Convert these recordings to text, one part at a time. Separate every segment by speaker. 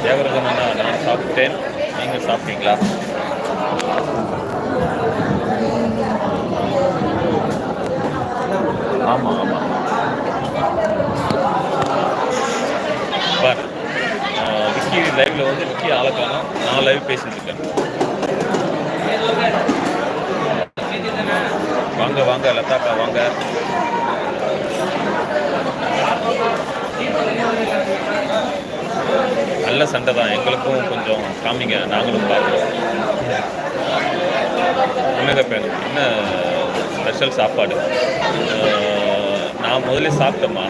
Speaker 1: தியாகராஜனா நான் சாப்பிட்டேன். நீங்கள் சாப்பிட்டீங்களா? ஆமாம் ஆமாம். பார் விக்கி லைவ்ல வந்து விக்கி ஆளை காணோம். நான் லைவ் பேசிட்டு இருக்கேன். வாங்க வாங்க லதாக்கா வாங்க. நல்ல சண்டை தான், எங்களுக்கும் கொஞ்சம் காமிங்க, நாங்களும் பார்க்குறோம். என்ன ஸ்பெஷல் சாப்பாடு? நான் முதல்ல சாப்பிட்டேம்மா.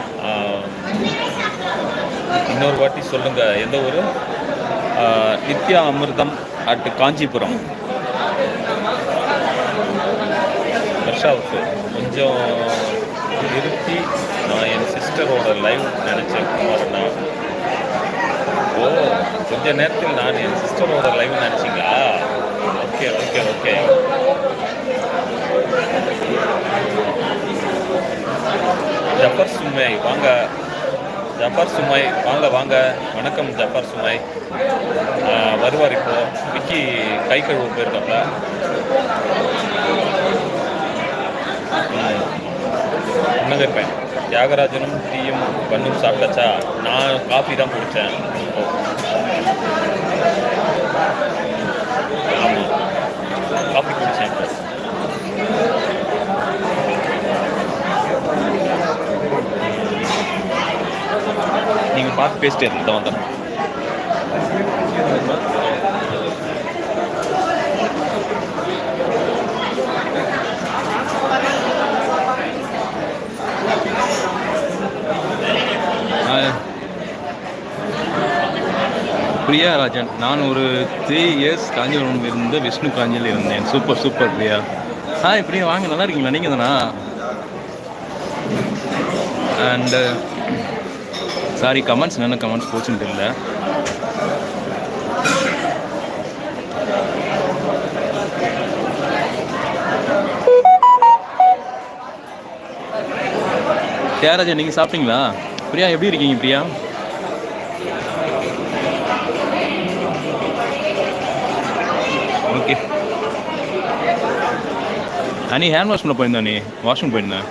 Speaker 1: இன்னொரு வாட்டி சொல்லுங்கள், எந்த ஊர்? நித்யா அமிர்தம் அட் காஞ்சிபுரம். வர்ஷாவுக்கு கொஞ்சம் நிறுத்தி நான் என் சிஸ்டரோட லைவ் நினச்சேன். ஓ, கொஞ்ச நேரத்தில் நான் என் சிஸ்டரோட லைவ் நினச்சிங்களா? Okay okay okay. ஜஃபர் சுமை வாங்க. ஜஃபர் சுமை வாங்க வாங்க. வணக்கம் ஜஃபர் சுமை. வருவார் இப்போ. விக்கி கை கழுவு போயிருக்காப்ல. என்னங்க இருப்பேன். தியாகராஜனும் டீயும் பண்ணும் சாப்பிட்டாச்சா? நான் காஃபி தான் குடித்தேன். ஆமாம், காஃபி குடித்தேன். நீங்கள் பார்த்து பேசிட்டே இருந்த வந்தேன்.
Speaker 2: பிரியா ராஜன், நான் ஒரு 3 இயர்ஸ் காஞ்சிபுரம் இருந்து விஷ்ணு காஞ்சியில் இருந்தேன். Super super Priya. Hi Priya, வாங்க. நல்லா இருக்கீங்களா? நீங்கள் தானா? அண்டு சாரி, கமெண்ட்ஸ் என்னென்ன கமெண்ட்ஸ் போச்சுன்னு தெரியல. தியாகராஜன், நீங்கள் சாப்பிட்டீங்களா? பிரியா எப்படி இருக்கீங்க பிரியா? ஓகே. நீ ஹேண்ட் வாஷ் பண்ண போயிருந்தா? நீ வாஷ்ரூம் போயிருந்தேன்.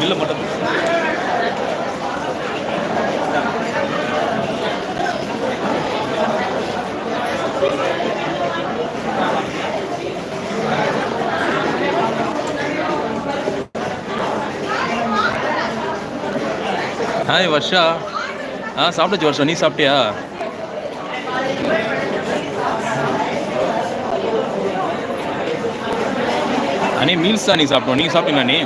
Speaker 1: இல்லை மட்டும்
Speaker 2: ஹாய் வர்ஷா. சாப்பிட்டாச்சு வர்ஷா, நீ சாப்பிட்டியா? அண்ணே மீல்ஸ் தான் நீ சாப்பிட்டோம். நீங்கள் சாப்பிட்டீங்களா? நீ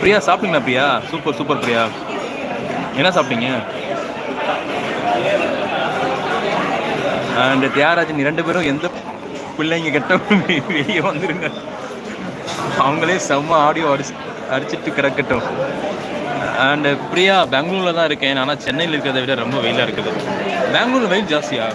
Speaker 2: பிரியா சாப்பிட்டீங்களா? Priya super super. பிரியா என்ன சாப்பிட்டீங்க? அண்ட் தியாகராஜன், 2 பேரும் எந்த பிள்ளைங்க கெட்ட வெளியே வந்துருங்க. அவங்களே செம்ம ஆடியோ அடிச்சுட்டு கிடக்கட்டும். அண்டு பிரியா, பெங்களூரில் தான் இருக்கேன். ஆனால் சென்னையில் இருக்கிறத விட ரொம்ப வெயிலாக இருக்குது. பெங்களூரில் வெயில் ஜாஸ்தியா?